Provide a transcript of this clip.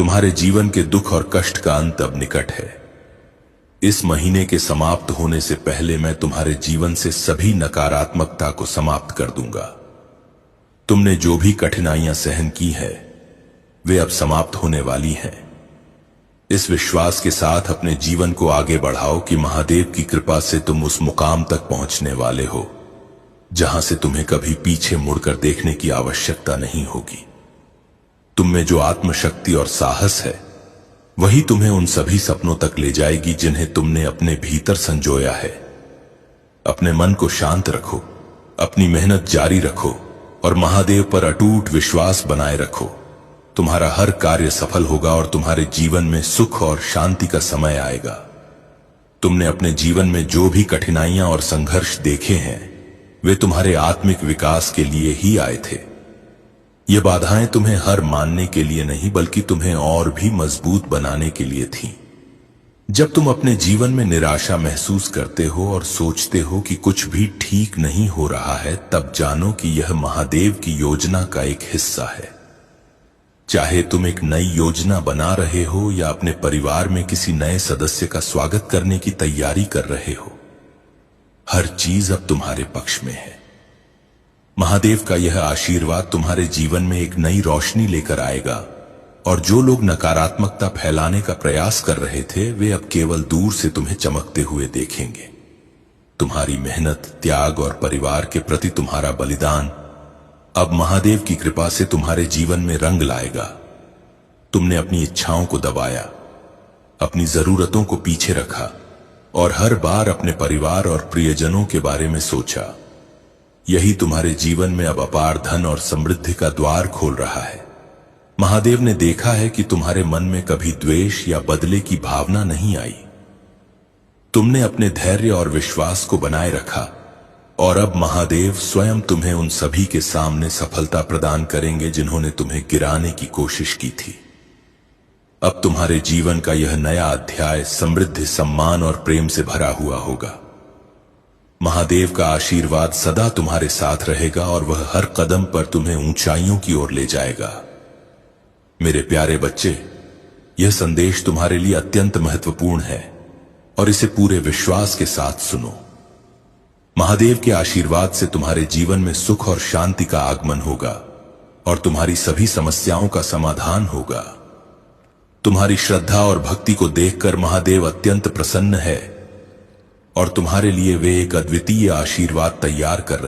तुम्हारे जीवन के दुख और कष्ट का अंत अब निकट है। इस महीने के समाप्त होने से पहले मैं तुम्हारे जीवन से सभी नकारात्मकता को समाप्त कर दूंगा। तुमने जो भी कठिनाइयां सहन की है वे अब समाप्त होने वाली हैं। इस विश्वास के साथ अपने जीवन को आगे बढ़ाओ कि महादेव की कृपा से तुम उस मुकाम तक पहुंचने वाले हो जहां से तुम्हें कभी पीछे मुड़कर देखने की आवश्यकता नहीं होगी। तुम में जो आत्मशक्ति और साहस है वही तुम्हें उन सभी सपनों तक ले जाएगी जिन्हें तुमने अपने भीतर संजोया है। अपने मन को शांत रखो, अपनी मेहनत जारी रखो और महादेव पर अटूट विश्वास बनाए रखो। तुम्हारा हर कार्य सफल होगा और तुम्हारे जीवन में सुख और शांति का समय आएगा। तुमने अपने जीवन में जो भी कठिनाइयां और संघर्ष देखे हैं वे तुम्हारे आत्मिक विकास के लिए ही आए थे। ये बाधाएं तुम्हें हार मानने के लिए नहीं बल्कि तुम्हें और भी मजबूत बनाने के लिए थीं। जब तुम अपने जीवन में निराशा महसूस करते हो और सोचते हो कि कुछ भी ठीक नहीं हो रहा है, तब जानो कि यह महादेव की योजना का एक हिस्सा है। चाहे तुम एक नई योजना बना रहे हो या अपने परिवार में किसी नए सदस्य का स्वागत करने की तैयारी कर रहे हो, हर चीज अब तुम्हारे पक्ष में है। महादेव का यह आशीर्वाद तुम्हारे जीवन में एक नई रोशनी लेकर आएगा और जो लोग नकारात्मकता फैलाने का प्रयास कर रहे थे वे अब केवल दूर से तुम्हें चमकते हुए देखेंगे। तुम्हारी मेहनत, त्याग और परिवार के प्रति तुम्हारा बलिदान अब महादेव की कृपा से तुम्हारे जीवन में रंग लाएगा। तुमने अपनी इच्छाओं को दबाया, अपनी जरूरतों को पीछे रखा और हर बार अपने परिवार और प्रियजनों के बारे में सोचा। यही तुम्हारे जीवन में अब अपार धन और समृद्धि का द्वार खोल रहा है। महादेव ने देखा है कि तुम्हारे मन में कभी द्वेष या बदले की भावना नहीं आई। तुमने अपने धैर्य और विश्वास को बनाए रखा और अब महादेव स्वयं तुम्हें उन सभी के सामने सफलता प्रदान करेंगे जिन्होंने तुम्हें गिराने की कोशिश की थी। अब तुम्हारे जीवन का यह नया अध्याय समृद्धि, सम्मान और प्रेम से भरा हुआ होगा। महादेव का आशीर्वाद सदा तुम्हारे साथ रहेगा और वह हर कदम पर तुम्हें ऊंचाइयों की ओर ले जाएगा। मेरे प्यारे बच्चे, यह संदेश तुम्हारे लिए अत्यंत महत्वपूर्ण है और इसे पूरे विश्वास के साथ सुनो। महादेव के आशीर्वाद से तुम्हारे जीवन में सुख और शांति का आगमन होगा और तुम्हारी सभी समस्याओं का समाधान होगा। तुम्हारी श्रद्धा और भक्ति को देखकर महादेव अत्यंत प्रसन्न है और तुम्हारे लिए वे एक अद्वितीय आशीर्वाद तैयार कर रहे हैं।